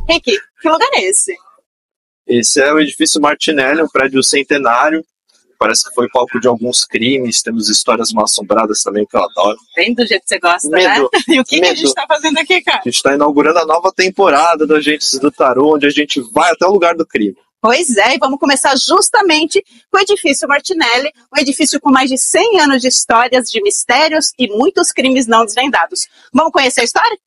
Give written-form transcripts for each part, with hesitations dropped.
Rick, que lugar é esse? Esse é o edifício Martinelli, um prédio centenário. Parece que foi palco de alguns crimes. Temos histórias mal assombradas também, que eu adoro. Bem do jeito que você gosta, Medo, né? E o que a gente tá fazendo aqui, cara? A gente está inaugurando a nova temporada do Agentes do Tarô, onde a gente vai até o lugar do crime. Pois é, e vamos começar justamente com o edifício Martinelli, um edifício com mais de 100 anos de histórias, de mistérios e muitos crimes não desvendados. Vamos conhecer a história?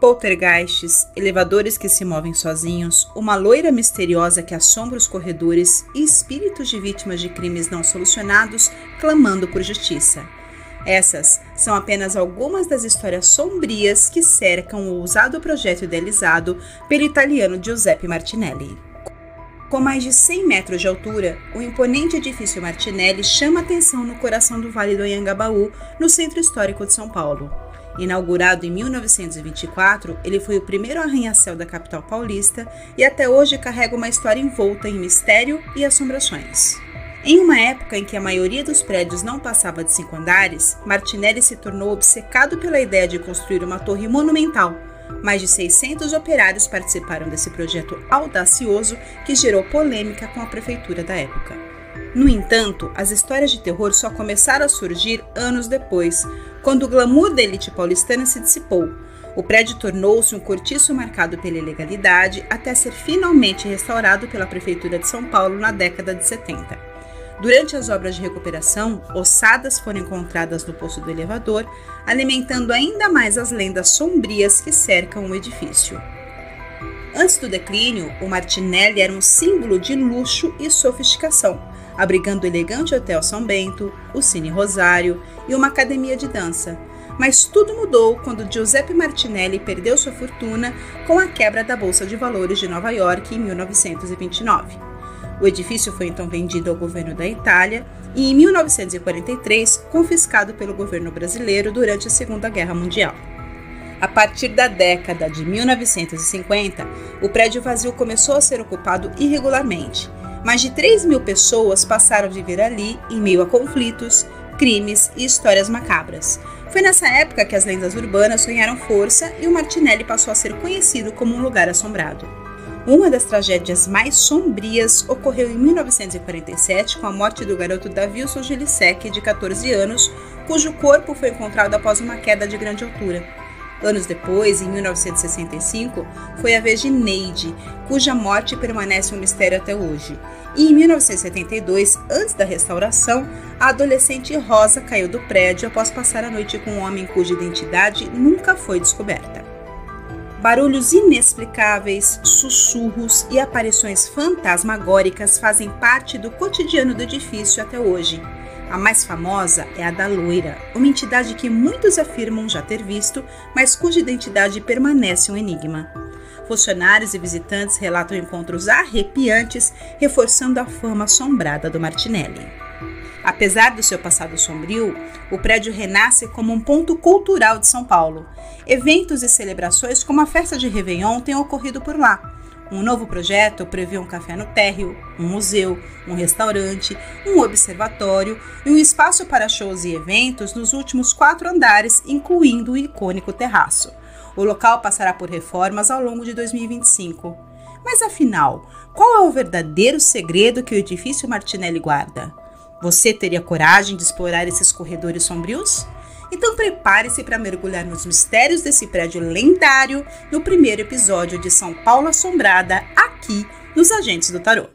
Poltergeists, elevadores que se movem sozinhos, uma loira misteriosa que assombra os corredores e espíritos de vítimas de crimes não solucionados clamando por justiça. Essas são apenas algumas das histórias sombrias que cercam o ousado projeto idealizado pelo italiano Giuseppe Martinelli. Com mais de 100 metros de altura, o imponente edifício Martinelli chama atenção no coração do Vale do Anhangabaú, no centro histórico de São Paulo. Inaugurado em 1924, ele foi o primeiro arranha-céu da capital paulista e até hoje carrega uma história envolta em mistério e assombrações. Em uma época em que a maioria dos prédios não passava de 5 andares, Martinelli se tornou obcecado pela ideia de construir uma torre monumental. Mais de 600 operários participaram desse projeto audacioso que gerou polêmica com a prefeitura da época. No entanto, as histórias de terror só começaram a surgir anos depois, quando o glamour da elite paulistana se dissipou. O prédio tornou-se um cortiço marcado pela ilegalidade até ser finalmente restaurado pela Prefeitura de São Paulo na década de 70. Durante as obras de recuperação, ossadas foram encontradas no poço do elevador, alimentando ainda mais as lendas sombrias que cercam o edifício. Antes do declínio, o Martinelli era um símbolo de luxo e sofisticação, abrigando o elegante Hotel São Bento, o Cine Rosário e uma academia de dança. Mas tudo mudou quando Giuseppe Martinelli perdeu sua fortuna com a quebra da Bolsa de Valores de Nova York em 1929. O edifício foi então vendido ao governo da Itália e, em 1943, confiscado pelo governo brasileiro durante a Segunda Guerra Mundial. A partir da década de 1950, o prédio vazio começou a ser ocupado irregularmente. Mais de 3.000 pessoas passaram a viver ali em meio a conflitos, crimes e histórias macabras. Foi nessa época que as lendas urbanas ganharam força e o Martinelli passou a ser conhecido como um lugar assombrado. Uma das tragédias mais sombrias ocorreu em 1947 com a morte do garoto Davilson Gilisek, de 14 anos, cujo corpo foi encontrado após uma queda de grande altura. Anos depois, em 1965, foi a vez de Neide, cuja morte permanece um mistério até hoje. E em 1972, antes da restauração, a adolescente Rosa caiu do prédio após passar a noite com um homem cuja identidade nunca foi descoberta. Barulhos inexplicáveis, sussurros e aparições fantasmagóricas fazem parte do cotidiano do edifício até hoje. A mais famosa é a da Loira, uma entidade que muitos afirmam já ter visto, mas cuja identidade permanece um enigma. Funcionários e visitantes relatam encontros arrepiantes, reforçando a fama assombrada do Martinelli. Apesar do seu passado sombrio, o prédio renasce como um ponto cultural de São Paulo. Eventos e celebrações como a festa de Réveillon têm ocorrido por lá. Um novo projeto prevê um café no térreo, um museu, um restaurante, um observatório e um espaço para shows e eventos nos últimos 4 andares, incluindo o icônico terraço. O local passará por reformas ao longo de 2025. Mas afinal, qual é o verdadeiro segredo que o edifício Martinelli guarda? Você teria coragem de explorar esses corredores sombrios? Então prepare-se para mergulhar nos mistérios desse prédio lendário no primeiro episódio de São Paulo Assombrada, aqui nos Agentes do Tarô.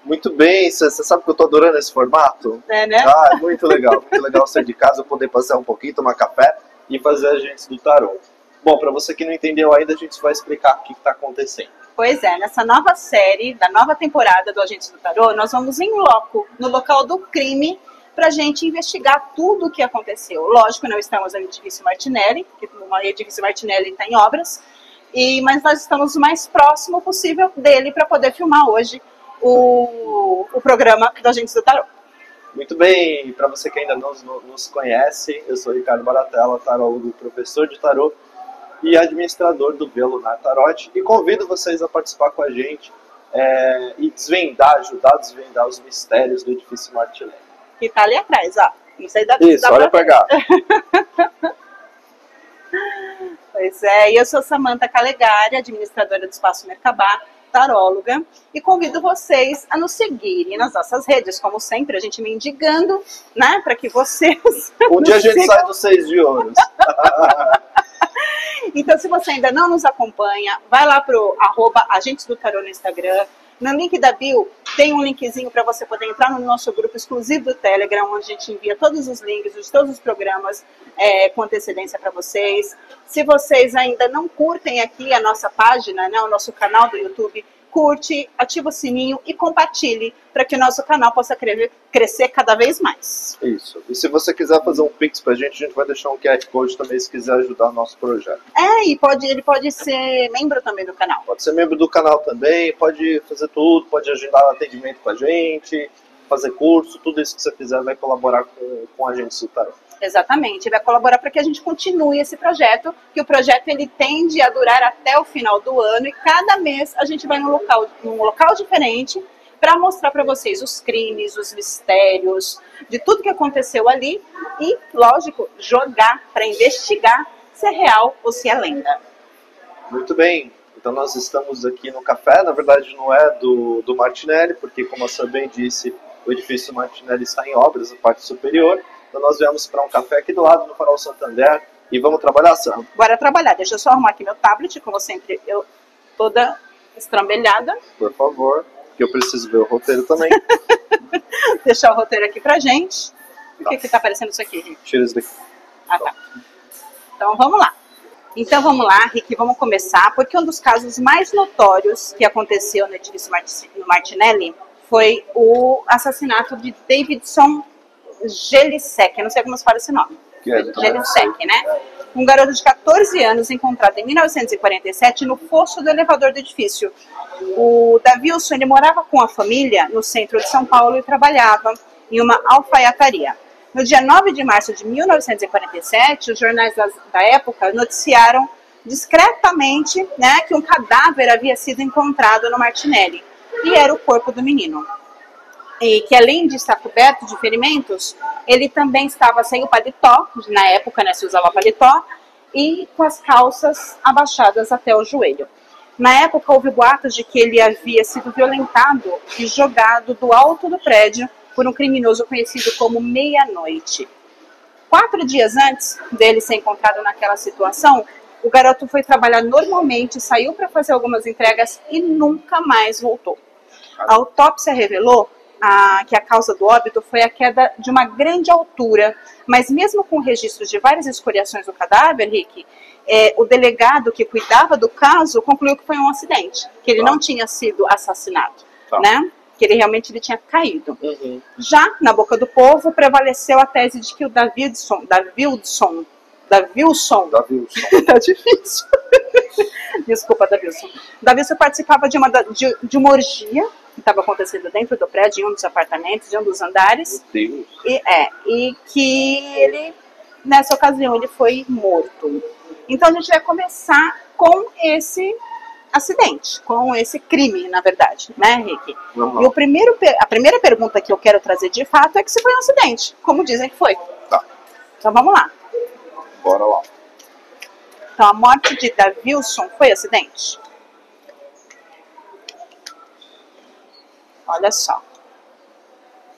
Muito bem, você sabe que eu tô adorando esse formato? É, né? Ah, é muito legal sair de casa, poder passear um pouquinho, tomar café e fazer Agentes do Tarô. Bom, para você que não entendeu ainda, a gente vai explicar o que está acontecendo. Pois é, nessa nova série, da nova temporada do Agentes do Tarô, nós vamos em loco, no local do crime, para a gente investigar tudo o que aconteceu. Lógico, não estamos no edifício Martinelli, porque o edifício Martinelli está em obras, mas nós estamos o mais próximo possível dele para poder filmar hoje o programa do Agentes do Tarô. Muito bem, para você que ainda não nos conhece, eu sou Ricardo Baratella, tarólogo, professor de tarô e administrador do Velunar Tarot, e convido vocês a participar com a gente e ajudar a desvendar os mistérios do edifício Martinelli. Que tá ali atrás, ó. Não sei da Isso, olha pra cá. Pois é, e eu sou Samantha Calegari, administradora do Espaço Merkabah, taróloga, e convido vocês a nos seguirem nas nossas redes, como sempre, a gente mendigando, né, para que vocês... Um dia a gente sai dos 6 de ouros. Então, se você ainda não nos acompanha, vai lá pro @Agentes do Tarô no Instagram. No link da bio tem um linkzinho para você poder entrar no nosso grupo exclusivo do Telegram, onde a gente envia todos os links de todos os programas com antecedência para vocês. Se vocês ainda não curtem aqui a nossa página, né, o nosso canal do YouTube, curte, ativa o sininho e compartilhe para que o nosso canal possa crescer cada vez mais. Isso. E se você quiser fazer um Pix pra gente, a gente vai deixar um QR Code também se quiser ajudar o nosso projeto. E ele pode ser membro também do canal. Pode ser membro do canal também, pode fazer tudo, pode agendar atendimento com a gente, fazer curso, tudo isso que você fizer vai colaborar com a gente do Tarô. Exatamente, vai colaborar para que a gente continue esse projeto, que o projeto ele tende a durar até o final do ano e cada mês a gente vai num local diferente para mostrar para vocês os crimes, os mistérios, de tudo que aconteceu ali e, lógico, jogar para investigar se é real ou se é lenda. Muito bem, então nós estamos aqui no café, na verdade não é do Martinelli, porque como a Sam bem disse, o edifício Martinelli está em obras, a parte superior. Então nós viemos para um café aqui do lado, no Farol Santander, e vamos trabalhar, Sam. Bora trabalhar. Deixa eu só arrumar aqui meu tablet, como sempre, eu toda estrambelhada. Por favor, que eu preciso ver o roteiro também. Deixar o roteiro aqui pra gente. Por que tá aparecendo isso aqui, Rick? Tira isso daqui. Ah, tá. Então vamos lá. Então vamos lá, Rick, vamos começar, porque um dos casos mais notórios que aconteceu no edifício Martinelli foi o assassinato de Davidson Gelisek, eu não sei como se fala esse nome. Gelisek, né? Um garoto de 14 anos encontrado em 1947 no fosso do elevador do edifício. O Davilson, ele morava com a família no centro de São Paulo e trabalhava em uma alfaiataria. No dia 9 de março de 1947, os jornais da época noticiaram discretamente, né, que um cadáver havia sido encontrado no Martinelli, e era o corpo do menino. E que além de estar coberto de ferimentos, ele também estava sem o paletó, na época, né, se usava paletó, e com as calças abaixadas até o joelho. Na época houve boatos de que ele havia sido violentado e jogado do alto do prédio por um criminoso conhecido como Meia-Noite. 4 dias antes dele ser encontrado naquela situação, o garoto foi trabalhar normalmente, saiu para fazer algumas entregas e nunca mais voltou. A autópsia revelou que a causa do óbito foi a queda de uma grande altura, mas mesmo com registros de várias escoriações do cadáver, Rick, o delegado que cuidava do caso concluiu que foi um acidente, que ele não tinha sido assassinado, né? Que ele realmente tinha caído. Já na boca do povo prevaleceu a tese de que o Davilson, tá difícil. Desculpa, Davilson. Davilson participava de uma orgia que estava acontecendo dentro do prédio, em um dos apartamentos, em um dos andares. Meu Deus. E que ele, nessa ocasião, ele foi morto. Então a gente vai começar com esse acidente, com esse crime, na verdade, né, Rick? E a primeira pergunta que eu quero trazer de fato é que se foi um acidente, como dizem que foi. Tá. Então vamos lá. Bora lá. Então a morte de Davilson foi acidente? Olha só.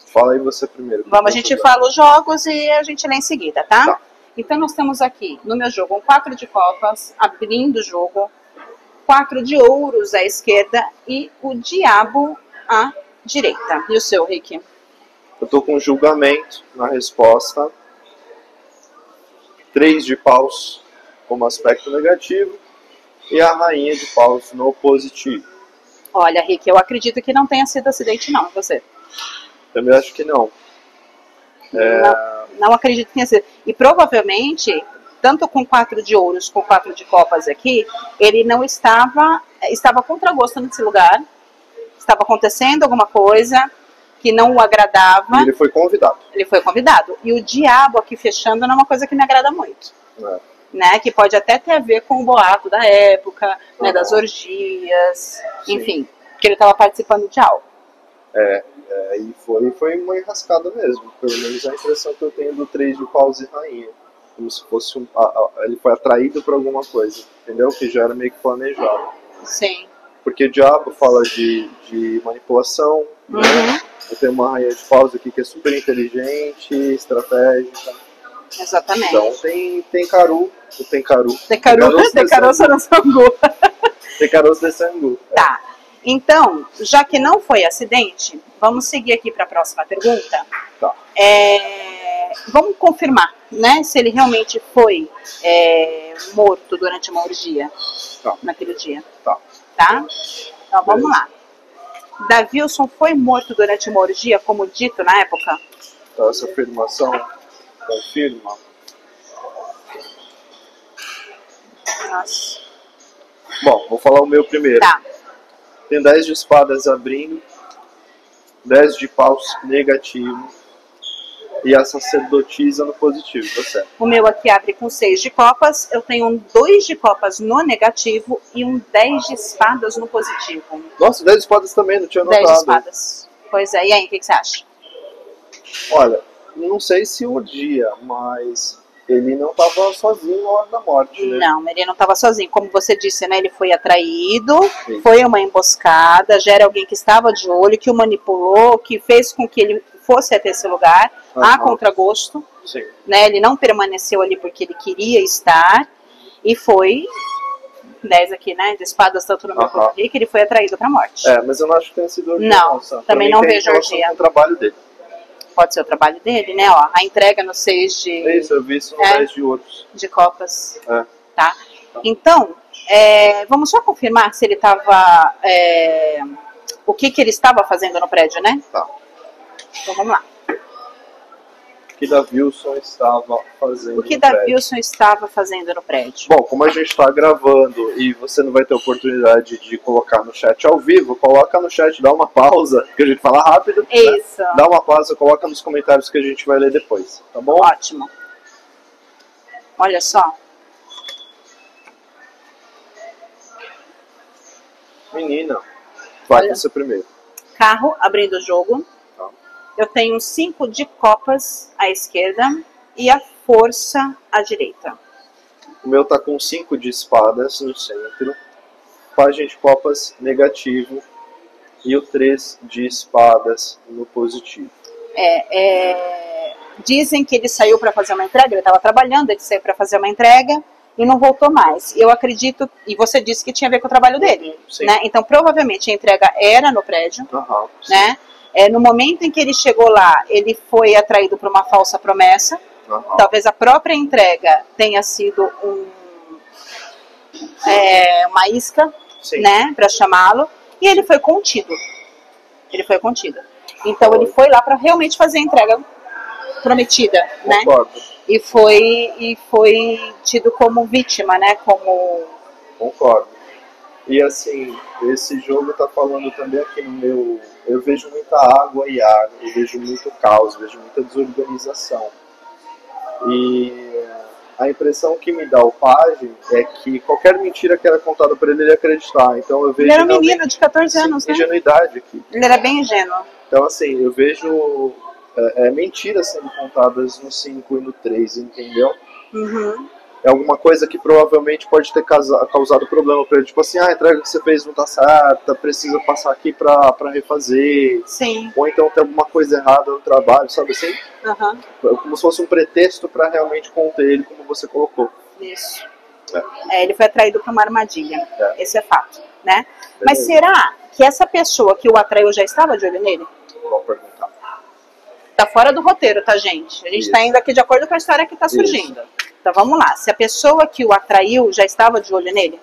Fala aí você primeiro. A gente fala os jogos e a gente lê em seguida, tá? Então nós temos aqui no meu jogo um 4 de copas, abrindo o jogo, 4 de ouros à esquerda e o diabo à direita. E o seu, Rick? Eu tô com julgamento na resposta, 3 de paus como aspecto negativo e a rainha de paus no positivo. Olha, Rick, eu acredito que não tenha sido acidente não, você? Também acho que não. Não acredito que tenha sido. E provavelmente, tanto com 4 de ouros com 4 de copas aqui, ele não estava contra gosto nesse lugar. Estava acontecendo alguma coisa que não o agradava. E ele foi convidado. Ele foi convidado. E o diabo aqui fechando não é uma coisa que me agrada muito. Né? Que pode até ter a ver com o boato da época, né, das orgias, enfim, que ele estava participando de algo. E foi uma enrascada mesmo. Pelo menos a impressão que eu tenho do 3 de paus e rainha. Como se fosse ele foi atraído por alguma coisa, entendeu? Que já era meio que planejado. Sim. Porque o diabo fala de manipulação, né? Eu tenho uma rainha de paus aqui que é super inteligente, estratégica. Exatamente. Então tem caroço Saransangu. Tem caroço de sangu. Tá. Então, já que não foi acidente, vamos seguir aqui para a próxima pergunta. Tá. Vamos confirmar, né, se ele realmente foi morto durante uma orgia naquele dia. Tá. Então vamos lá. Davilson foi morto durante uma orgia, como dito na época? Então, essa afirmação confirma. Nossa. Bom, vou falar o meu primeiro. Tá. Tem 10 de espadas abrindo, 10 de paus negativo e a sacerdotisa no positivo, tá certo? O meu aqui abre com 6 de copas, eu tenho um 2 de copas no negativo e um 10 de espadas no positivo. Nossa, 10 de espadas também, não tinha notado. 10 de espadas. Pois é, e aí, o que você acha? Olha, não sei se orgia, mas ele não estava sozinho na hora da morte, né? Não, ele não estava sozinho. Como você disse, né? Ele foi atraído, Sim. Foi uma emboscada, já era alguém que estava de olho, que o manipulou, que fez com que ele fosse até esse lugar, a contragosto. Sim. Né? Ele não permaneceu ali porque ele queria estar, e foi 10 aqui, né? De espadas, tanto no meu quanto aqui, que ele foi atraído para a morte. Mas eu não acho que tenha sido orgia. Não, também não vejo orgia. O trabalho dele. Pode ser o trabalho dele, né? Ó, a entrega no 6 de... É isso, eu vi isso no 10 de outros. De copas. Tá. Então, vamos só confirmar se ele estava... o que ele estava fazendo no prédio, né? Tá. Então, vamos lá. O que Davilson estava fazendo O que Davilson estava fazendo no prédio? Bom, como a gente está gravando e você não vai ter oportunidade de colocar no chat ao vivo, coloca no chat, dá uma pausa, que a gente fala rápido. Isso. Né? Dá uma pausa, coloca nos comentários que a gente vai ler depois, tá bom? Ótimo. Olha só. Menina, vai você primeiro. Carro abrindo o jogo. Eu tenho 5 de copas à esquerda e a força à direita. O meu tá com 5 de espadas no centro, página de copas negativo e o 3 de espadas no positivo. Dizem que ele saiu para fazer uma entrega, ele estava trabalhando, ele saiu para fazer uma entrega e não voltou mais. Eu acredito, e você disse que tinha a ver com o trabalho dele, né? Então provavelmente a entrega era no prédio, né? No momento em que ele chegou lá, ele foi atraído por uma falsa promessa. Talvez a própria entrega tenha sido uma isca, né, para chamá-lo. E ele foi contido. Então ele foi lá para realmente fazer a entrega prometida, né? E foi tido como vítima, né? Concordo. E assim, esse jogo tá falando também aqui no meu... Eu vejo muita água e ar, eu vejo muito caos, vejo muita desorganização. E a impressão que me dá o pajem é que qualquer mentira que era contada para ele, ele ia acreditar. Então eu vejo... Ele era um menino de 14 anos, né? Ingenuidade aqui. Ele era bem ingênuo. Então assim, eu vejo mentiras sendo contadas no 5 e no 3, entendeu? É alguma coisa que provavelmente pode ter causado problema para ele. Tipo assim, a entrega que você fez não tá certa, precisa passar aqui para refazer. Sim. Ou então tem alguma coisa errada no trabalho, sabe assim? Como se fosse um pretexto para realmente conter ele, como você colocou. Isso. Ele foi atraído para uma armadilha. Esse é fato, né? Mas será que essa pessoa que o atraiu já estava de olho nele? Vamos perguntar. Tá fora do roteiro, tá, gente? A gente tá indo aqui de acordo com a história que tá surgindo. Então vamos lá. Se a pessoa que o atraiu já estava de olho nele?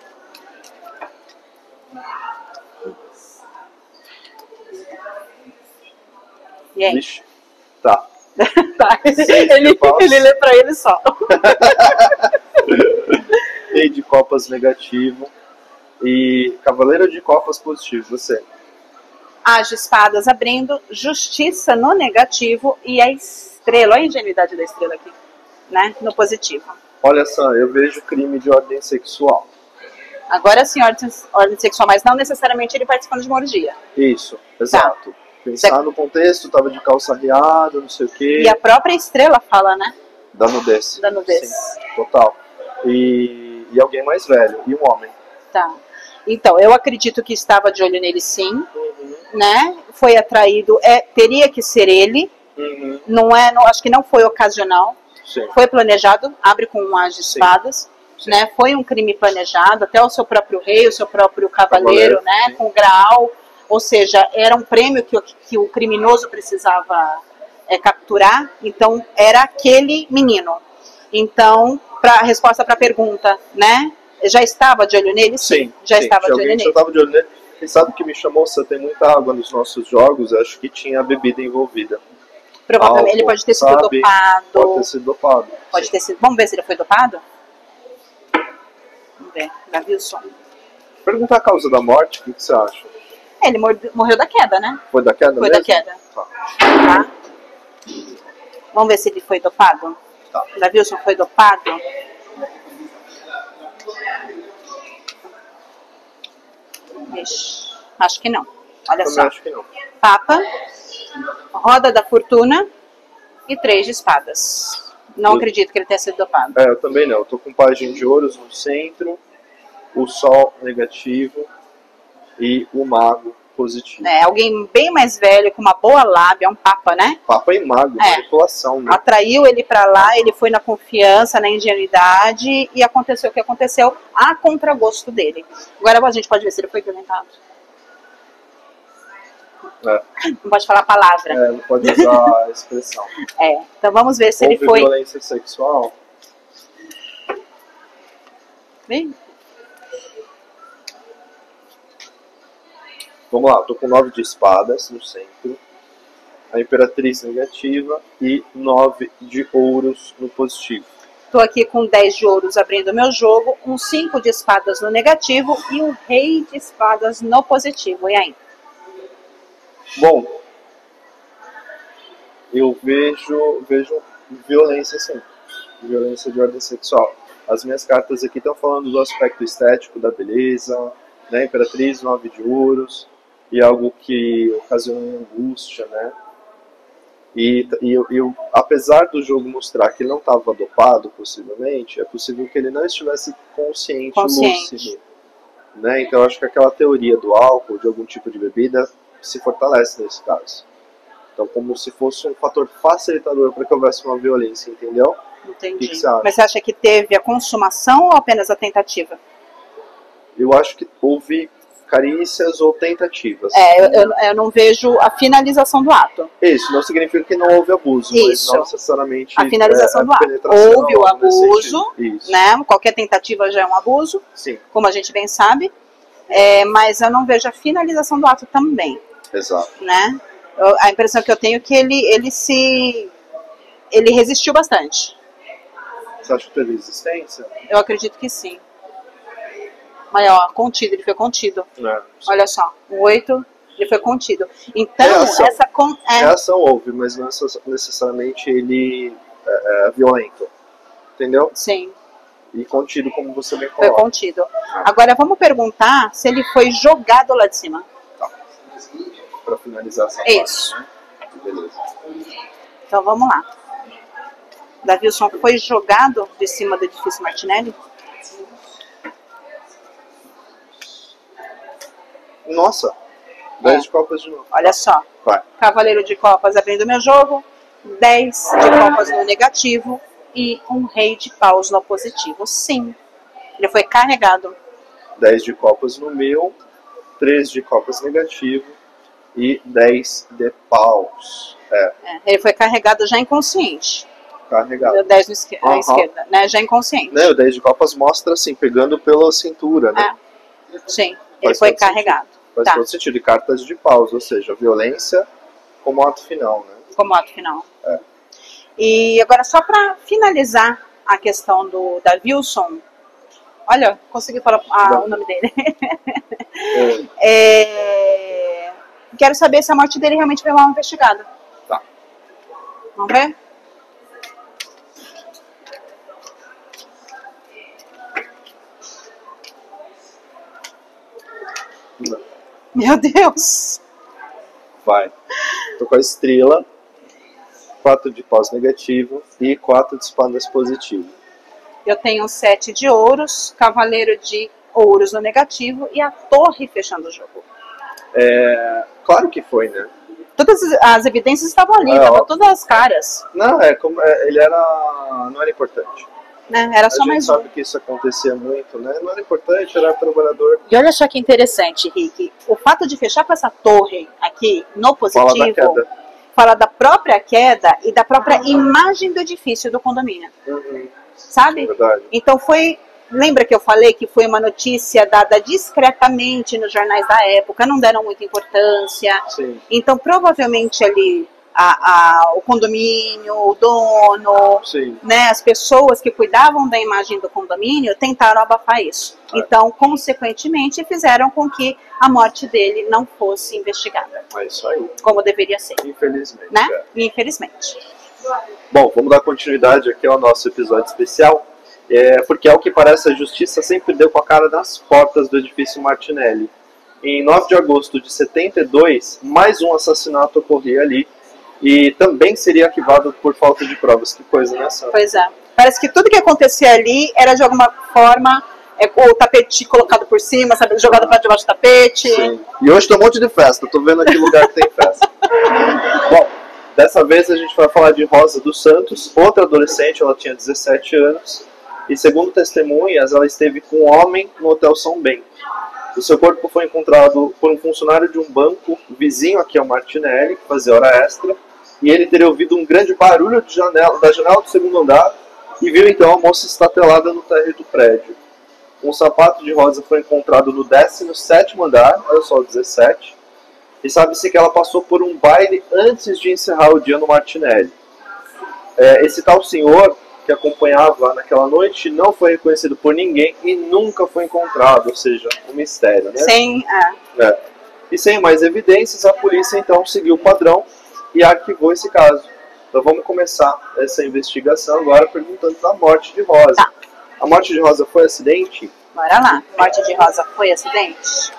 E aí? Vixe. Tá. Tá. Ele lê pra ele só. Rei de copas negativo e cavaleiro de copas positivo. Você? As de espadas abrindo, justiça no negativo e a estrela. Olha a ingenuidade da estrela aqui, né? No positivo. Olha só, eu vejo crime de ordem sexual. Agora sim, ordem sexual, mas não necessariamente ele participando de uma orgia. Isso, exato. Pensar no contexto, tava de calça riada, não sei o quê. E a própria estrela fala, né? Da nudez. Da nudez. Sim, total. E alguém mais velho, e um homem. Tá. Então, eu acredito que estava de olho nele sim, Uhum. né? Foi atraído, teria que ser ele, Uhum. acho que não foi ocasional, Sim. foi planejado, abre com um as de espadas, Sim. né? Foi um crime planejado, até o seu próprio rei, o seu próprio cavaleiro, né? Sim. Com graal, ou seja, era um prêmio que o criminoso precisava capturar, então era aquele menino. Então, a resposta para a pergunta, né? Já estava de olho nele? Sim. Já sim. estava de olho alguém nele. já estava de olho nele. E sabe o que me chamou? Se tem muita água nos nossos jogos, acho que tinha bebida envolvida. Provavelmente Álcool, ele pode ter sido sabe? dopado. Pode ter sido dopado. Pode sim. ter sido. Vamos ver se ele foi dopado? Vamos ver. Davilson. Perguntar a causa da morte, o que você acha? Ele morreu da queda, né? Foi da queda Foi mesmo? da queda. Tá. Tá? Vamos ver se ele foi dopado? Tá. Davilson foi dopado? Ixi, acho que não. Olha Também só. acho que não. Papa, roda da fortuna e 3 de espadas. Não acredito que ele tenha sido dopado. Eu também não. Eu tô com página de ouros no centro, o sol negativo e o mago positivo. Alguém bem mais velho, com uma boa lábia, um papa, né? Papa e mago, manipulação, né? Atraiu ele para lá, ele foi na confiança, na ingenuidade e aconteceu o que aconteceu a contragosto dele. Agora a gente pode ver se ele foi violentado. Não pode falar a palavra. Não pode usar a expressão. Então vamos ver se Houve ele foi... violência sexual? Bem, Vamos lá, tô com 9 de espadas no centro, a imperatriz negativa e 9 de ouros no positivo. tô aqui com 10 de ouros abrindo meu jogo, um 5 de espadas no negativo e um rei de espadas no positivo. E aí? Bom, eu vejo violência sim, violência de ordem sexual. As minhas cartas aqui estão falando do aspecto estético, da beleza, né? Imperatriz, 9 de ouros, e algo que ocasiona angústia, né? E eu, apesar do jogo mostrar que ele não estava dopado, possivelmente, é possível que ele não estivesse consciente. Lúcido, né? Então eu acho que aquela teoria do álcool, de algum tipo de bebida, se fortalece nesse caso. Então, como se fosse um fator facilitador para que houvesse uma violência, entendeu? Entendi. O que você acha? Mas você acha que teve a consumação ou apenas a tentativa? Eu acho que houve carícias ou tentativas. Eu não vejo a finalização do ato. Isso não significa que não houve abuso, mas não necessariamente a finalização do ato. Houve o abuso, né? Qualquer tentativa já é um abuso, sim, como a gente bem sabe, mas eu não vejo a finalização do ato também. Exato. Né? A impressão que eu tenho é que ele resistiu bastante. Você acha que teve resistência? Eu acredito que sim. Mas ó, contido, ele foi contido. Olha só, o 8, ele foi contido. Então, reação houve, mas não necessariamente ele é violento. Entendeu? Sim. E contido, como você bem falou. Foi contido. Agora vamos perguntar se ele foi jogado lá de cima. Tá. Para finalizar essa Isso. parte, né? Beleza. Então vamos lá. Davilson foi jogado de cima do edifício Martinelli? Nossa, 10 de copas de novo. Olha só. Vai. Cavaleiro de copas abrindo meu jogo, 10 de copas no negativo e um rei de paus no positivo. Sim, ele foi carregado. 10 de copas no meu, 3 de copas negativo e 10 de paus. Ele foi carregado já inconsciente. Carregado. 10 à esquerda, né? Já inconsciente. Né, o 10 de copas mostra assim, pegando pela cintura, né? Sim, ele foi carregado. Faz todo sentido. E cartas de paus, ou seja, violência como ato final, né? Como ato final. E agora, só para finalizar a questão do Davilson, olha, consegui falar o nome dele. Quero saber se a morte dele realmente foi mal investigada. Tá. Vamos ver? Não. Meu Deus! Vai. Tô com a estrela, 4 de paus negativo e 4 de espadas positivo. Eu tenho 7 de ouros, cavaleiro de ouros no negativo e a torre fechando o jogo. Claro que foi, né? Todas as evidências estavam ali, estavam todas as caras. Não, ele não era importante. Né? Era só mais um. A gente sabe que isso acontecia muito, né? Não era importante, era trabalhador. E olha só que interessante, Rick. O fato de fechar com essa torre aqui no positivo fala da própria queda e da própria imagem do edifício do condomínio. Sabe? É verdade. Então lembra que eu falei que foi uma notícia dada discretamente nos jornais da época, não deram muita importância. Sim. Então provavelmente ali o condomínio, o dono, né, as pessoas que cuidavam da imagem do condomínio tentaram abafar isso. Então, consequentemente, fizeram com que a morte dele não fosse investigada. É isso aí. Como deveria ser. Infelizmente. Né? Infelizmente. Bom, vamos dar continuidade aqui ao nosso episódio especial, porque ao que parece a justiça sempre deu com a cara nas portas do edifício Martinelli. Em 9 de agosto de 72, mais um assassinato ocorria ali, e também seria arquivado por falta de provas. Que coisa, né, Sandra? Pois é. Parece que tudo que acontecia ali era de alguma forma o tapete colocado por cima, sabe, jogado para debaixo do tapete. Sim. E hoje tem um monte de festa. Tô vendo aqui lugar que tem festa. Bom, dessa vez a gente vai falar de Rosa dos Santos, outra adolescente. Ela tinha 17 anos e, segundo testemunhas, ela esteve com um homem no Hotel São Bento. O seu corpo foi encontrado por um funcionário de um banco vizinho aqui ao Martinelli, que fazia hora extra, e ele teria ouvido um grande barulho da janela do segundo andar e viu então a moça estatelada no térreo do prédio. Um sapato de Rosa foi encontrado no 17º andar, olha só, 17, e sabe-se que ela passou por um baile antes de encerrar o dia no Martinelli. Esse tal senhor que acompanhava naquela noite não foi reconhecido por ninguém e nunca foi encontrado, ou seja, um mistério, né? Sim, E sem mais evidências, a polícia então seguiu o padrão e arquivou esse caso. Então vamos começar essa investigação agora perguntando da morte de Rosa. Tá. A morte de Rosa foi acidente? Bora lá. Morte de Rosa foi acidente?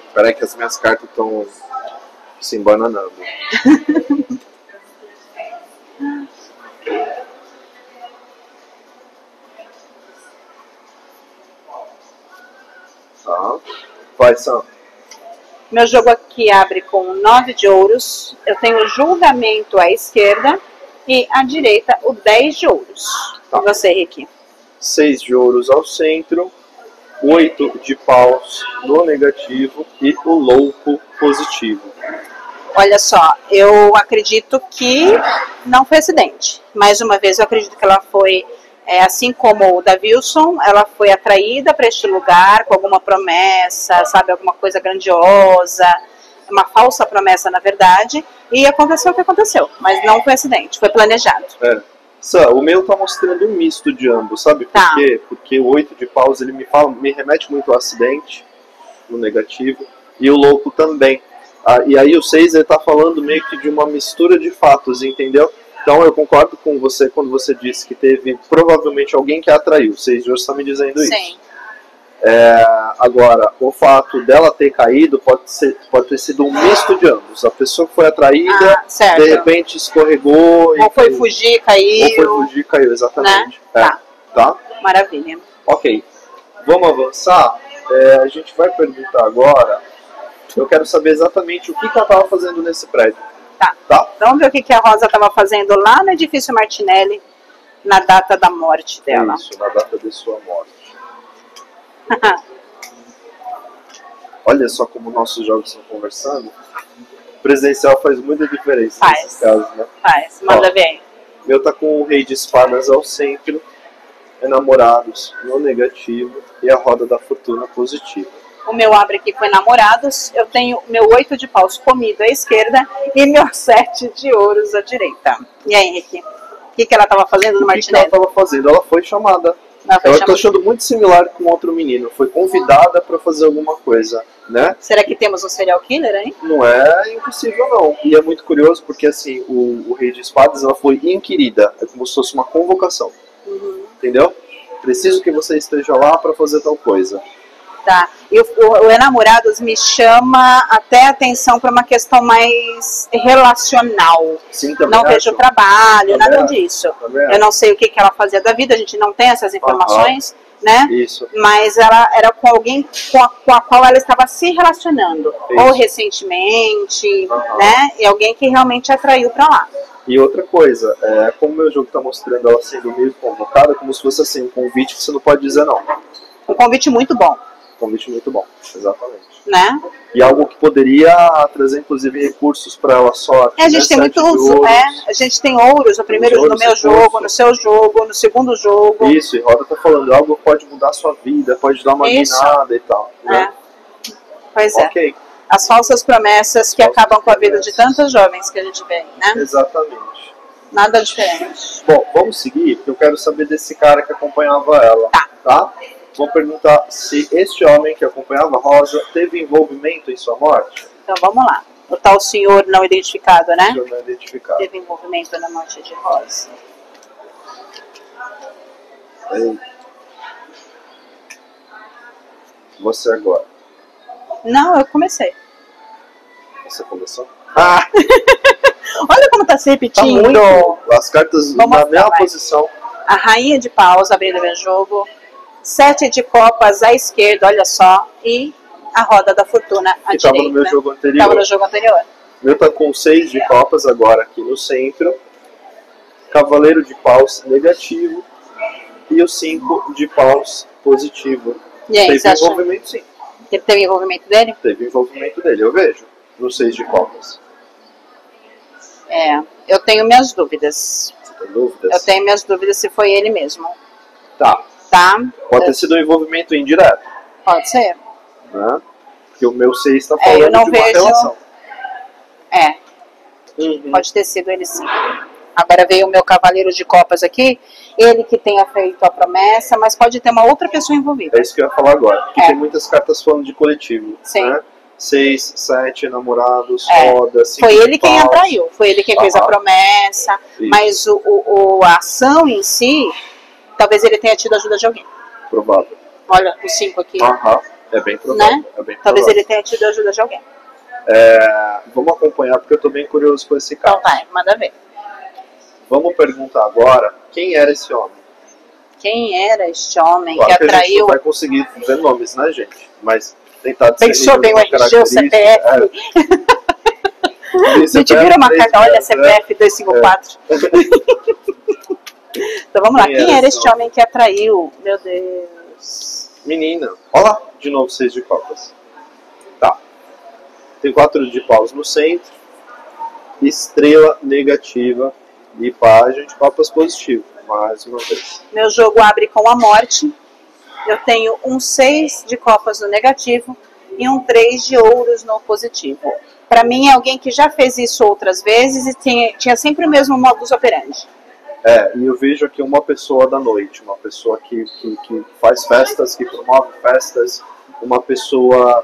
Espera aí que as minhas cartas estão se embananando. Tá. Vai, Sam. Meu jogo aqui abre com 9 de ouros. Eu tenho o julgamento à esquerda e à direita o 10 de ouros. Tá. E você, Rick? 6 de ouros ao centro, 8 de paus no negativo e o louco positivo. Olha só, eu acredito que não foi acidente. Mais uma vez, eu acredito que ela foi, assim como o da Wilson, ela foi atraída para este lugar com alguma promessa, sabe, alguma coisa grandiosa, uma falsa promessa, na verdade, e aconteceu o que aconteceu, mas não foi acidente, foi planejado. O meu tá mostrando um misto de ambos, sabe por quê? Porque o 8 de paus ele me remete muito ao acidente, no negativo, e o louco também. E aí o 6 ele tá falando meio que de uma mistura de fatos, entendeu? Então eu concordo com você quando você disse que teve provavelmente alguém que a atraiu. O 6 de ouros está me dizendo isso. Sim. Agora, o fato dela ter caído pode ter sido um misto de ambos. A pessoa que foi atraída, de repente escorregou. Ou foi fugir, caiu. Ou foi fugir, caiu, exatamente. Né? Tá? Maravilha. Ok. Vamos avançar? A gente vai perguntar agora. Eu quero saber exatamente o que ela estava fazendo nesse prédio. Tá. Vamos ver o que a Rosa estava fazendo lá no edifício Martinelli na data da morte dela. Isso, na data de sua morte. Olha só como nossos jogos estão conversando. O presencial faz muita diferença nesses casos, né? Faz, manda ver aí. Meu tá com o rei de espadas ao centro, enamorados no negativo e a roda da fortuna positiva. O meu abre aqui com enamorados, eu tenho meu 8 de paus comido à esquerda e meu 7 de ouros à direita. E aí, Henrique? O que ela estava fazendo no Martinelli? O que ela estava fazendo? Ela foi chamada. Eu estou achando muito similar com outro menino. Foi convidada para fazer alguma coisa, né? Será que temos um serial killer, hein? Não é impossível, não. E é muito curioso porque, assim, o rei de espadas, ela foi inquirida. É como se fosse uma convocação. Entendeu? Preciso que você esteja lá para fazer tal coisa. Tá. E o Enamorados me chama até atenção para uma questão mais relacional. Sim, também Não vejo acho. trabalho, Também nada acho. disso. Também Eu acho. não sei o que ela fazia da vida, a gente não tem essas informações, né? Isso. Mas ela era com alguém com a qual ela estava se relacionando. Isso. Ou recentemente, Aham. né? E alguém que realmente atraiu para lá. E outra coisa, como o meu jogo está mostrando ela sendo meio convocada, como se fosse assim, um convite que você não pode dizer não. Um convite muito bom, Um convite muito bom, exatamente. né? E algo que poderia trazer, inclusive, recursos para ela só. A gente tem muito uso, a gente tem ouros no primeiro, no ouros, meu jogo, recursos. no seu jogo, no segundo jogo. Isso, e Roda tá falando, algo que pode mudar a sua vida, pode dar uma Isso. guinada e tal. Né? Pois é. Ok, As falsas promessas que Falsas acabam com a vida de promessas. tantos jovens que a gente vê, né? exatamente. Nada diferente. Bom, vamos seguir, porque eu quero saber desse cara que acompanhava ela. Tá? Vou perguntar se este homem que acompanhava a Rosa teve envolvimento em sua morte. Então vamos lá. O tal senhor não identificado, né? Se eu não identificado. Teve envolvimento na morte de Rosa. Ei. Você agora. Não, eu comecei. Você começou? Ah, Olha como tá se tá repetindo. muito. As cartas Vamos na mostrar, mesma vai. posição. A rainha de paus abrindo meu jogo. 7 de copas à esquerda, olha só. E a roda da fortuna à Que estava direita. no meu jogo anterior. Tava no jogo anterior. O meu tá com 6 de copas agora aqui no centro. Cavaleiro de paus negativo. E o 5 de paus positivo. E aí, Teve você acha envolvimento, sim. que teve envolvimento dele? Teve envolvimento dele, eu vejo. No 6 de copas. É, eu tenho minhas dúvidas. Você tem dúvidas? Eu tenho minhas dúvidas se foi ele mesmo. Tá. Tá? Pode ter sido um envolvimento indireto, Pode ser. né? Porque o meu 6 está eu falando não de uma vejo- relação. É, Uhum. pode ter sido ele sim. Agora veio o meu cavaleiro de copas aqui. Ele que tenha feito a promessa, mas pode ter uma outra pessoa envolvida. É isso que eu ia falar agora. Porque É. tem muitas cartas falando de coletivo. Sim. Né? 6, 7, namorados, É. roda, 5 Foi de ele quem paus. atraiu, foi ele quem fez a Aham. promessa, Isso. mas a ação em si, talvez ele tenha tido ajuda de alguém. Provável. Olha, o 5 aqui, Aham. É bem provável. né? É bem Talvez provável. ele tenha tido ajuda de alguém. Vamos acompanhar porque eu tô bem curioso com esse Então cara. vai, manda ver. Vamos perguntar agora quem era esse homem. Quem era este homem Claro que que a gente atraiu? não vai conseguir ver nomes, né, gente? Mas tentar Pensou discernir bem o alguma RG, o CPF. característica. A gente vira uma carta, olha, CPF É. 254. Então vamos lá, Quem quem era era esse este homem que atraiu? Meu Deus. Menina. Olha lá, de novo 6 de copas. Tá. Tem 4 de paus no centro. Estrela negativa e página de copas positivo. Mais uma vez. Meu jogo abre com a morte. Eu tenho um 6 de copas no negativo e um 3 de ouros no positivo. Para mim é alguém que já fez isso outras vezes e tinha sempre o mesmo modus operandi. E eu vejo aqui uma pessoa da noite, uma pessoa que faz festas, que promove festas, uma pessoa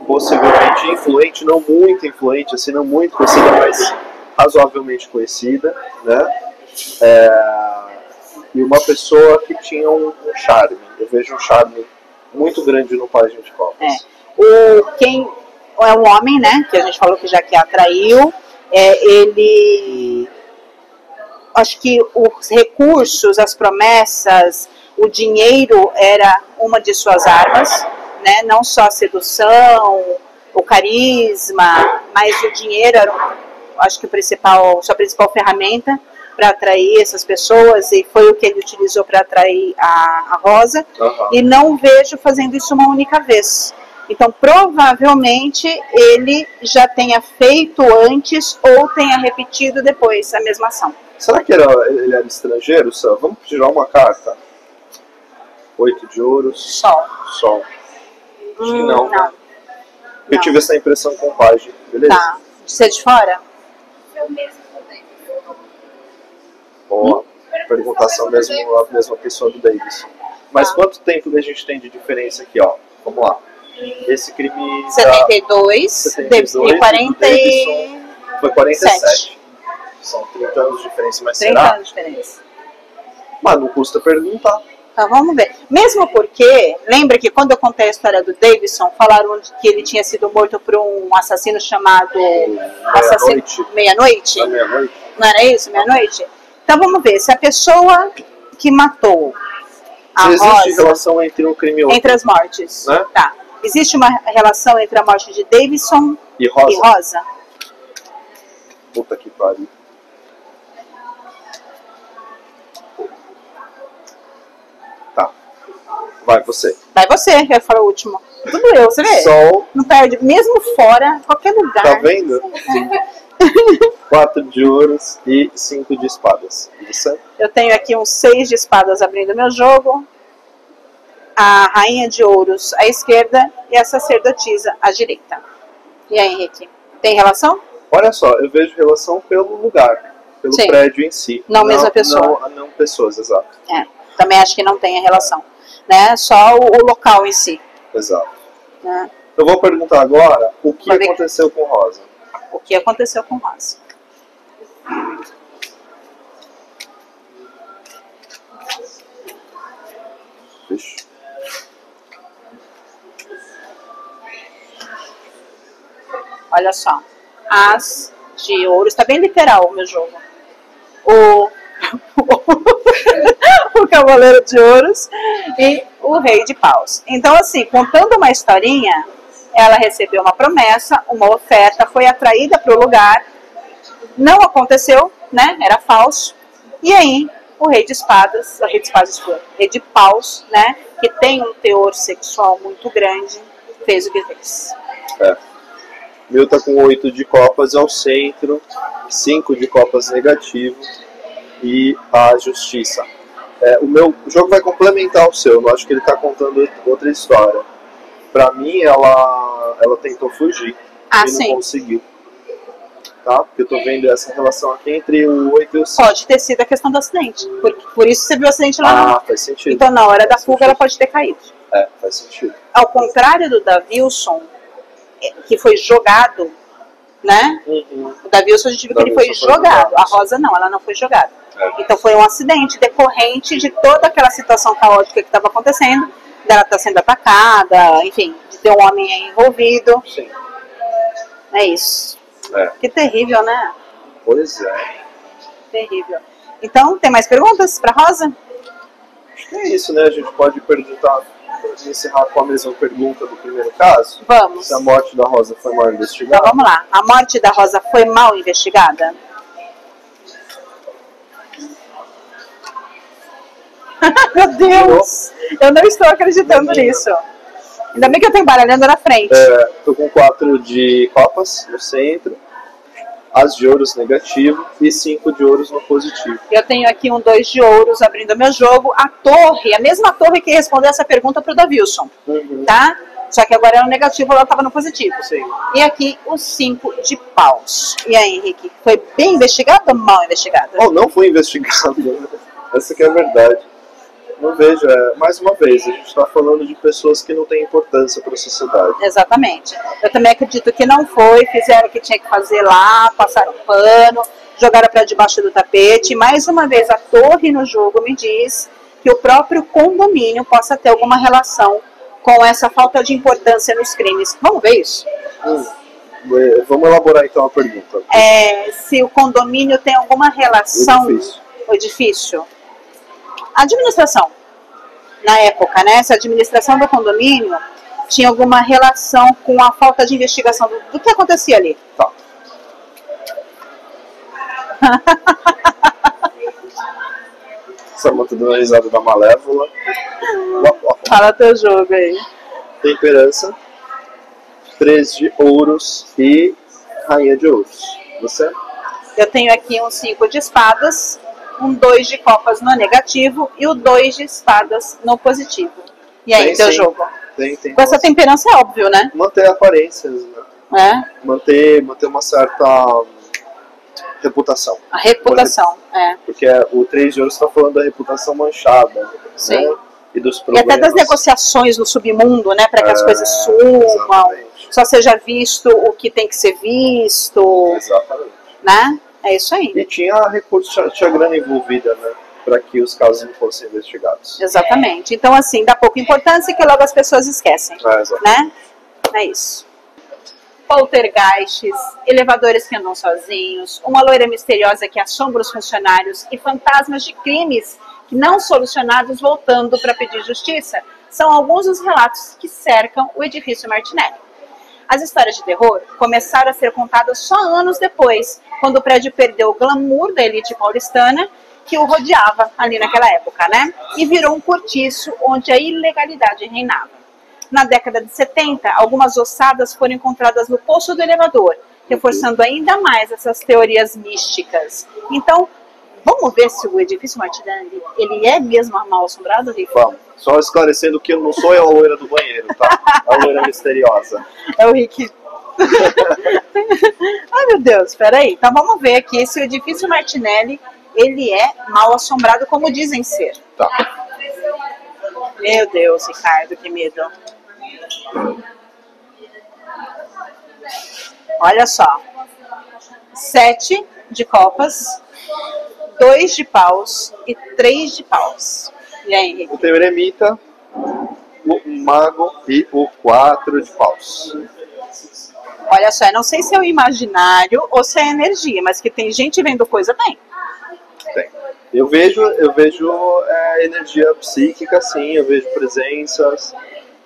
possivelmente influente, não muito influente, assim, não muito conhecida, mas razoavelmente conhecida, né? E uma pessoa que tinha um charme, eu vejo um charme muito grande no Página de Copas. Quem é um homem, né, que a gente falou que já que atraiu, ele... Acho que os recursos, as promessas, o dinheiro era uma de suas armas, né? Não só a sedução, o carisma, mas o dinheiro era, acho que sua principal ferramenta para atrair essas pessoas, e foi o que ele utilizou para atrair a Rosa. Uhum. E não vejo fazendo isso uma única vez. Então, provavelmente, ele já tenha feito antes ou tenha repetido depois a mesma ação. Será que ele era estrangeiro, Sam? Vamos tirar uma carta. 8 de ouros. Sol. Acho que não. Não. Eu tive essa impressão com o Página, beleza? Tá. De ser de fora? Boa. Perguntar se é a mesma pessoa do Davis. Mas Tá. quanto tempo a gente tem de diferença aqui, ó? Vamos lá. Esse crime... 72, 72 e 40 Davidson foi 47. 7. São 30 anos de diferença, mas 30 será? anos de diferença. Mas não custa perguntar. Então vamos ver. Mesmo porque, lembra que quando eu contei a história do Davidson, falaram que ele tinha sido morto por um assassino chamado Meia-Noite? Meia-Noite. Não era isso? Meia-Noite? Então vamos ver, se a pessoa que matou a Se existe Rosa, relação entre um crime e outro. entre as mortes, Né? tá. Existe uma relação entre a morte de Davidson E Rosa. e Rosa? Puta que pariu. Tá. Vai você. Vai você, que vai falar o último. Tudo eu, você vê? Sol. Não perde, mesmo fora, qualquer lugar. Tá vendo? 4 de ouros e 5 de espadas. E você? Eu tenho aqui uns 6 de espadas abrindo meu jogo. A rainha de ouros à esquerda e a sacerdotisa à direita. E aí, Henrique? Tem relação? Olha só, eu vejo relação pelo lugar, pelo Sim. prédio em si. Não mesma pessoa. Não pessoas, exato. É, também acho que não tem a relação. Né? Só o local em si. Exato. Né? Eu vou perguntar agora o que Vai ver. aconteceu com Rosa. O que aconteceu com Rosa? Vixe. Olha só. As de ouros. Está bem literal o meu jogo. O o cavaleiro de ouros e o rei de paus. Então, assim, contando uma historinha, ela recebeu uma promessa, uma oferta, foi atraída para o lugar, não aconteceu, né? Era falso. E aí, o rei de espadas, o rei de paus, né? Que tem um teor sexual muito grande, fez o que fez. É. Meu tá com 8 de copas ao centro, 5 de copas negativo e a justiça. O meu jogo vai complementar o seu, eu não acho que ele tá contando outra história. Pra mim, ela tentou fugir e sim. não conseguiu. Tá? Porque eu tô vendo essa relação aqui entre o 8 e o 5. Pode ter sido a questão do acidente, por isso você viu o acidente lá. Faz sentido. Então, na hora da fuga, ela pode ter caído. Faz sentido. Ao contrário do Davilson, que foi jogado, né? Uhum. O Davilson a gente viu que ele foi jogado. A Rosa não, ela não foi jogada. Então foi um acidente decorrente de toda aquela situação caótica que estava acontecendo, dela estar sendo atacada, enfim, de ter um homem aí envolvido. Sim. É isso. É. Que terrível, né? Pois é. Terrível. Então, tem mais perguntas para Rosa? Acho que é isso, né? A gente pode perguntar, encerrar com a mesma pergunta do primeiro caso. Vamos. Se a morte da Rosa foi mal Então investigada. vamos lá. A morte da Rosa foi mal investigada? Meu Deus! Eu não estou acreditando nisso. Ainda bem que eu tenho baralhando na frente. Tô com 4 de copas no centro, as de ouros negativo e 5 de ouros no positivo. Eu tenho aqui um 2 de ouros abrindo meu jogo. A torre, a mesma torre que respondeu essa pergunta para o Davilson, tá? Só que agora era no negativo, ela estava no positivo. Sim. E aqui os 5 de paus. E aí, Henrique, foi bem investigado ou mal investigado? Não foi investigado. Essa que é a verdade. Não vejo, mais uma vez, a gente está falando de pessoas que não têm importância para a sociedade. Exatamente. Eu também acredito que não foi, fizeram o que tinha que fazer lá, passaram pano, jogaram para debaixo do tapete. Mais uma vez, a torre no jogo me diz que o próprio condomínio possa ter alguma relação com essa falta de importância nos crimes. Vamos ver isso? Vamos elaborar então a pergunta. Se o condomínio tem alguma relação... O edifício. A administração, na época, né? Se a administração do condomínio tinha alguma relação com a falta de investigação do que acontecia ali. Tá. Samanta dando uma risada da Malévola. Fala teu jogo aí. Temperança, 3 de ouros e rainha de ouros. Você? Eu tenho aqui um 5 de espadas, um 2 de copas no negativo e o 2 de espadas no positivo. E aí, teu jogo? Tem. Com essa temperança é óbvio, né? Manter aparências, né? Manter uma certa reputação. A reputação, Porque o 3 de ouros está falando da reputação manchada. Sim. Né? E dos problemas. E até das negociações no submundo, né? Para que as coisas sumam, exatamente. Só seja visto o que tem que ser visto. Exatamente. Né? É isso aí. E tinha recurso, tinha grana envolvida, né? para que os casos não fossem investigados. Exatamente. Então, assim, dá pouca importância que logo as pessoas esquecem, né? É isso. Poltergeists, elevadores que andam sozinhos, uma loira misteriosa que assombra os funcionários e fantasmas de crimes que não solucionados voltando para pedir justiça são alguns dos relatos que cercam o edifício Martinelli. As histórias de terror começaram a ser contadas só anos depois, quando o prédio perdeu o glamour da elite paulistana que o rodeava ali naquela época, né? E virou um cortiço onde a ilegalidade reinava. Na década de 70, algumas ossadas foram encontradas no poço do elevador, reforçando ainda mais essas teorias místicas. Então, vamos ver se o edifício Martinelli, ele é mesmo mal assombrado, Rico? Vamos. Só esclarecendo que eu não sou a loira do banheiro, tá? A loira misteriosa. É o Rick. Ai, meu Deus, peraí. Então vamos ver aqui se o edifício Martinelli, ele é mal assombrado como dizem ser. Tá. Meu Deus, Ricardo, que medo. Olha só. 7 de copas, 2 de paus e 3 de paus. E aí, Henrique? Eu tenho o eremita, o mago e o 4 de paus. Olha só, eu não sei se é o imaginário ou se é energia, mas que tem gente vendo coisa, tem. Tem. Eu vejo energia psíquica, sim, eu vejo presenças,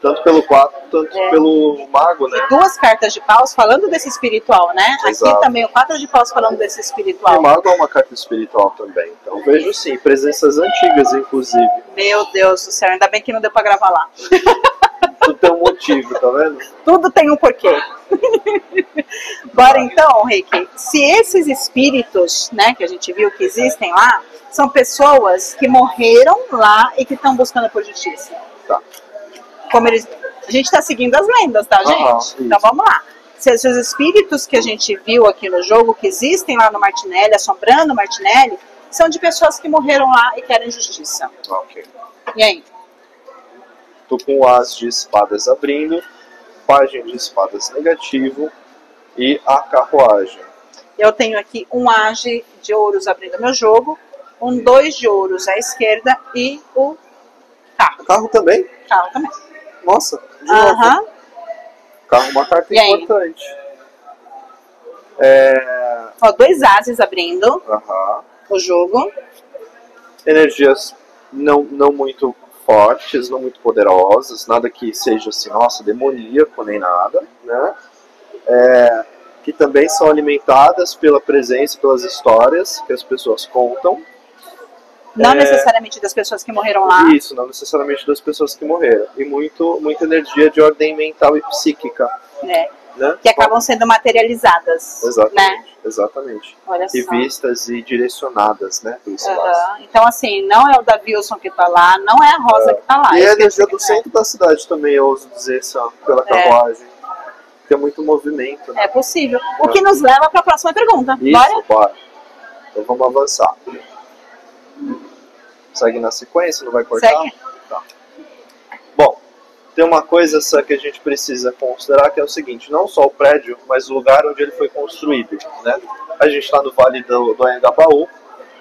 tanto pelo 4, tanto pelo mago, né? E 2 cartas de paus falando desse espiritual, né? Exato. Aqui também o 4 de paus falando desse E espiritual. o mago é uma carta espiritual também, então vejo sim, presenças antigas, inclusive. Meu Deus do céu, ainda bem que não deu pra gravar lá. Tudo tem um motivo, tá vendo? Tudo tem um porquê. Agora então, Rick, se esses espíritos, né, que a gente viu que existem lá, são pessoas que morreram lá e que estão buscando por justiça. Tá. Como eles... A gente está seguindo as lendas, tá, gente? Então vamos lá. Se os espíritos que a gente viu aqui no jogo, que existem lá no Martinelli, assombrando o Martinelli, são de pessoas que morreram lá e querem justiça. Ok. E aí? Tô com o as de espadas abrindo, página de espadas negativo e a carruagem. Eu tenho aqui um age de ouros abrindo meu jogo, um 2 de ouros à esquerda e o carro. Carro também? Carro também. Nossa, de novo. Carro é uma carta importante. Ó, 2 ases abrindo o jogo. Energias não muito fortes, não muito poderosas, nada que seja assim, nossa, demoníaco, nem nada, né? Que também são alimentadas pela presença, pelas histórias que as pessoas contam. Não necessariamente das pessoas que morreram lá. Isso, não necessariamente das pessoas que morreram. E muita energia de ordem mental e psíquica. Né? Né? Que acabam sendo materializadas. Exatamente. Né? Exatamente. Olha e só. vistas e direcionadas, né? Por espaço. Então, assim, não é o Davi Wilson que tá lá, não é a Rosa que tá lá. E a energia do centro da cidade também, eu ouso dizer, pela carruagem. Tem muito movimento. Né? É possível. O que nos leva para a próxima pergunta. Isso, bora. Então vamos avançar. Segue na sequência, não vai cortar? Segue. Tá. Bom, tem uma coisa só que a gente precisa considerar, que é o seguinte, não só o prédio, mas o lugar onde ele foi construído. Né? A gente está no Vale do Anhangabaú,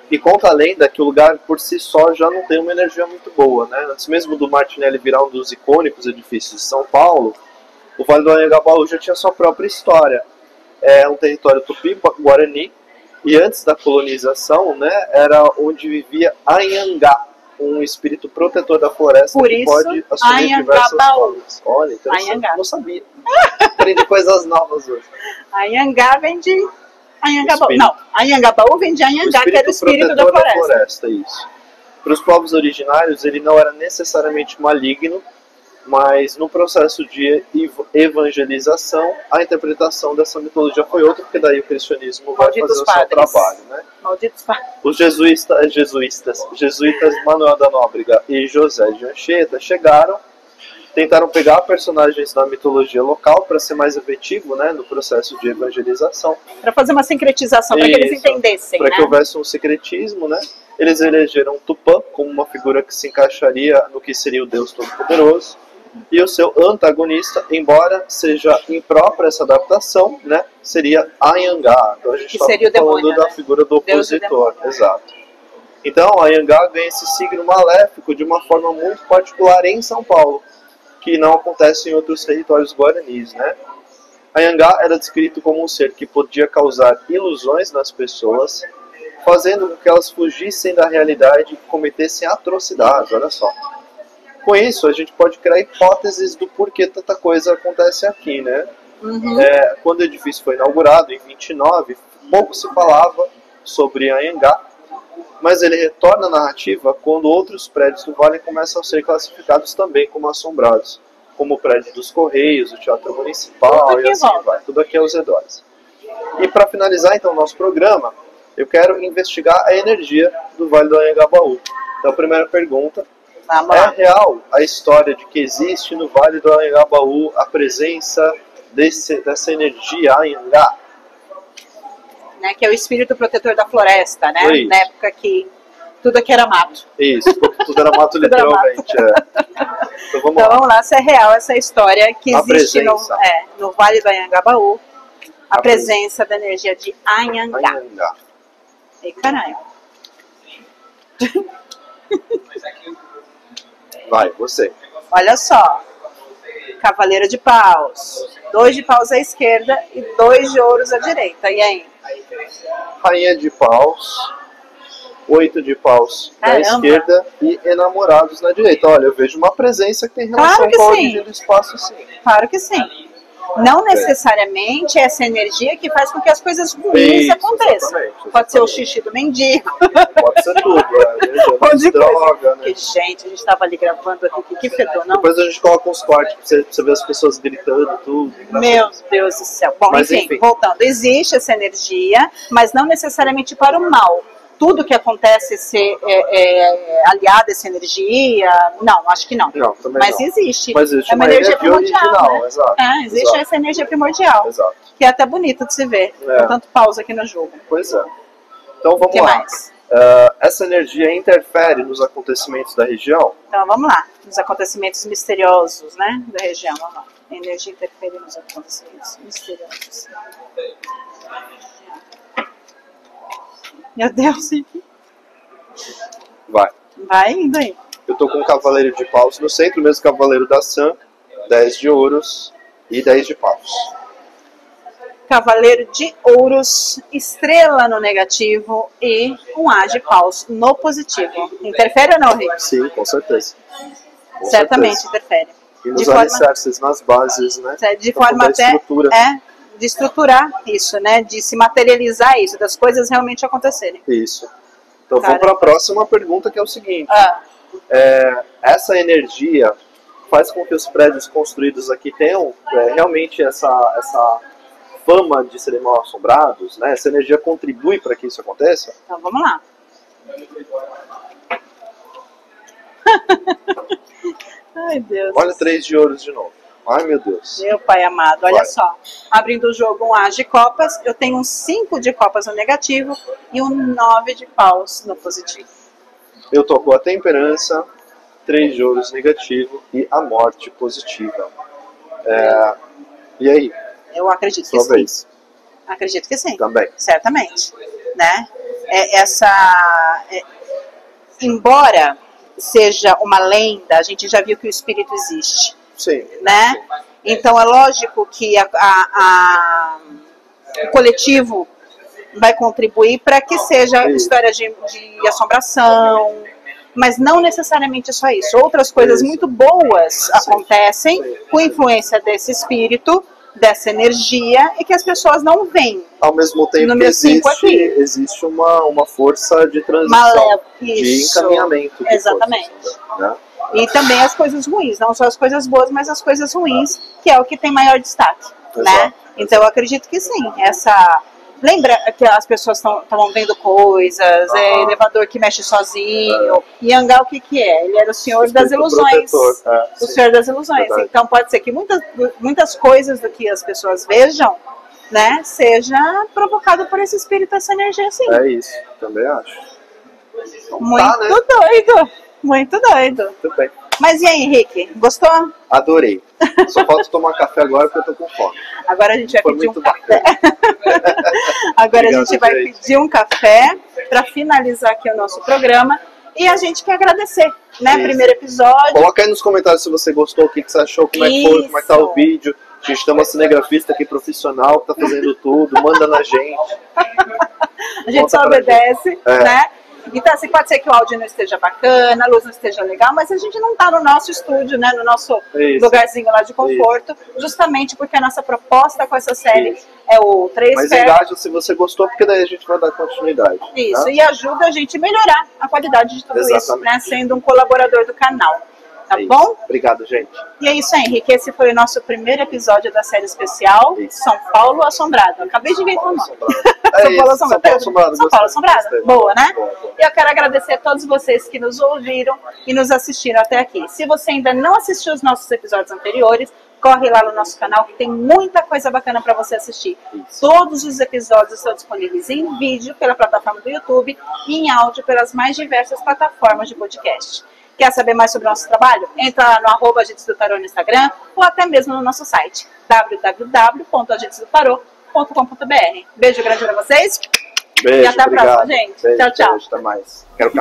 e conta a lenda que o lugar por si só já não tem uma energia muito boa. Né? Antes mesmo do Martinelli virar um dos icônicos edifícios de São Paulo, o Vale do Anhangabaú já tinha sua própria história. É um território tupi-guarani, e antes da colonização, né, era onde vivia Anhangá, um espírito protetor da floresta por que isso, pode assumir diversas formas. Olha, interessante, não sabia. Aprendi coisas novas hoje. Anhangá vem de Anhangabaú. Não, Anhangabaú vem de Anhangá, que era o espírito da floresta. Isso. Para os povos originários, ele não era necessariamente maligno, mas no processo de evangelização, a interpretação dessa mitologia foi outra, porque daí o cristianismo vai fazer o seu trabalho. Né? Malditos padres. Os jesuítas Manuel da Nóbrega e José de Anchieta chegaram, tentaram pegar personagens da mitologia local para ser mais efetivo, né, no processo de evangelização. Para fazer uma sincretização, para que eles entendessem. Para que houvesse um secretismo, né? Eles elegeram Tupã como uma figura que se encaixaria no que seria o Deus Todo-Poderoso. E o seu antagonista, embora seja imprópria essa adaptação, né, seria Anhangá. Então a gente está falando da figura do opositor. Exato. Então, a Anhangá ganha esse signo maléfico de uma forma muito particular em São Paulo, que não acontece em outros territórios guaranis, né? A Anhangá era descrito como um ser que podia causar ilusões nas pessoas, fazendo com que elas fugissem da realidade e cometessem atrocidades, olha só. Com isso, a gente pode criar hipóteses do porquê tanta coisa acontece aqui, né? Quando o edifício foi inaugurado, em 29, pouco se falava sobre a Anhangá, mas ele retorna à narrativa quando outros prédios do Vale começam a ser classificados também como assombrados, como o prédio dos Correios, o Teatro Municipal e assim vai, tudo aqui aos redores. E para finalizar então o nosso programa, eu quero investigar a energia do Vale do Anhangabaú. Então a primeira pergunta, é real a história de que existe no Vale do Anhangabaú a presença dessa energia Anhangá? Né, que é o espírito protetor da floresta, né? Isso. Na época que tudo aqui era mato. Isso, tudo era mato literalmente. Então vamos lá. Se é real essa história que A existe presença. no Vale do Anhangabaú, a presença da energia de Anhangá. Anhangá. Ei, caralho. Vai, você. Olha só. Cavaleiro de paus. 2 de paus à esquerda e 2 de ouros à direita. E aí? Rainha de paus, 8 de paus na Caramba. esquerda e enamorados na direita. Olha, eu vejo uma presença que tem relação Claro que com a sim. origem do espaço, sim. Claro que sim. Não necessariamente é essa energia que faz com que as coisas ruins Isso, aconteçam. exatamente. Pode ser o xixi do mendigo. Pode ser tudo, Pode de droga, né? Porque, gente, a gente tava ali gravando aqui, que fedor, não? Depois a gente coloca uns cortes pra você ver as pessoas gritando tudo. Meu Deus do céu. Bom, Mas, enfim, enfim. voltando. Existe essa energia, mas não necessariamente para o mal. Tudo que acontece ser aliado a essa energia, não, acho que não. Não, também Mas não. existe. Mas existe É uma uma energia energia primordial, original, né? exato. Existe Exato. essa energia primordial, Exato. que é até bonito de se ver. É. Com tanto pausa aqui no jogo. Pois é. Então O vamos que lá. mais? Essa energia interfere nos acontecimentos da região? Então vamos lá, nos acontecimentos misteriosos, né, da região. Vamos lá. A energia interfere nos acontecimentos misteriosos. Meu Deus, Vai. vai indo aí. Eu tô com um cavaleiro de paus no centro, mesmo cavaleiro da Sam, 10 de ouros e 10 de paus. Cavaleiro de ouros, estrela no negativo e um A de paus no positivo. Interfere ou não, Rick? Sim, com certeza. Com Certamente certeza. interfere. E nos De forma- alicerces, nas bases, né? De Então, forma da até estrutura. de estruturar isso, né? De se materializar isso, das coisas realmente acontecerem. Isso. Então Cara. vamos para a próxima pergunta, que é o seguinte. Ah, Essa energia faz com que os prédios construídos aqui tenham realmente essa fama de serem mal assombrados, né? Essa energia contribui para que isso aconteça? então vamos lá. Ai, Deus. Olha 3 de ouros de novo. Ai, meu Deus. Meu pai amado, olha Vai. só. Abrindo o jogo um A de copas, eu tenho um 5 de copas no negativo e um 9 de paus no positivo. Eu tô com a temperança, 3 de ouros negativo e a morte positiva. E aí? Eu acredito que Sua sim. vez. Acredito que sim. Também. Certamente. Né? Embora seja uma lenda, a gente já viu que o espírito existe. Sim. Né? Então é lógico que o coletivo vai contribuir para que seja Isso. história de assombração, mas não necessariamente só isso. Outras coisas Isso. muito boas acontecem Sim. com influência desse espírito, dessa energia, e que as pessoas não veem. Ao mesmo tempo No que meu 5 aqui. existe uma força de transição, Malévola. de Isso. encaminhamento. De Exatamente. coisas, né? E também as coisas ruins, não só as coisas boas, mas as coisas ruins, que é o que tem maior destaque, né? Exato. Então eu acredito que sim, lembra que as pessoas estavam vendo coisas, elevador que mexe sozinho, Anhangá o que é? Ele era o senhor das Espírito ilusões, protetor, o sim. senhor das ilusões. Verdade. Então pode ser que muitas coisas do que as pessoas vejam, né, seja provocado por esse espírito, essa energia assim. É isso, também acho. Então, Muito né? doido, muito doido. Tudo bem. Mas e aí, Henrique, gostou? Adorei. Só falta tomar café agora porque eu tô com fome. Agora a gente vai Foi pedir um muito café. Agora Obrigado, a gente vai gente. pedir um café para finalizar aqui o nosso programa. E a gente quer agradecer, né? Isso. Primeiro episódio. Coloca aí nos comentários se você gostou, o que você achou, como é que foi, como é que tá o vídeo. A gente tem uma cinegrafista aqui profissional que tá fazendo tudo, manda na gente. A gente só obedece, né? Então, assim, pode ser que o áudio não esteja bacana, a luz não esteja legal, mas a gente não tá no nosso estúdio, né? No nosso lugarzinho lá de conforto, justamente porque a nossa proposta com essa série é o 3 Mas engaja se você gostou, porque daí a gente vai dar continuidade. Isso, né? e ajuda a gente a melhorar a qualidade de tudo isso, né? Sendo um colaborador do canal. Tá bom? Obrigado, gente. E é isso aí, Henrique. Esse foi o nosso primeiro episódio da série especial São Paulo Assombrado. Acabei de inventar o nome. São Paulo Assombrado. São Paulo Assombrado. Boa, né? E eu quero agradecer a todos vocês que nos ouviram e nos assistiram até aqui. Se você ainda não assistiu os nossos episódios anteriores, corre lá no nosso canal que tem muita coisa bacana para você assistir. Todos os episódios estão disponíveis em vídeo pela plataforma do YouTube e em áudio pelas mais diversas plataformas de podcast. Quer saber mais sobre o nosso trabalho? Entra lá no @Agentes do Tarô no Instagram ou até mesmo no nosso site www.agentesdotarô.com.br. Beijo grande para vocês. Beijo, e até a próxima, gente. Beijo, tchau, tchau. Beijo, até mais. Quero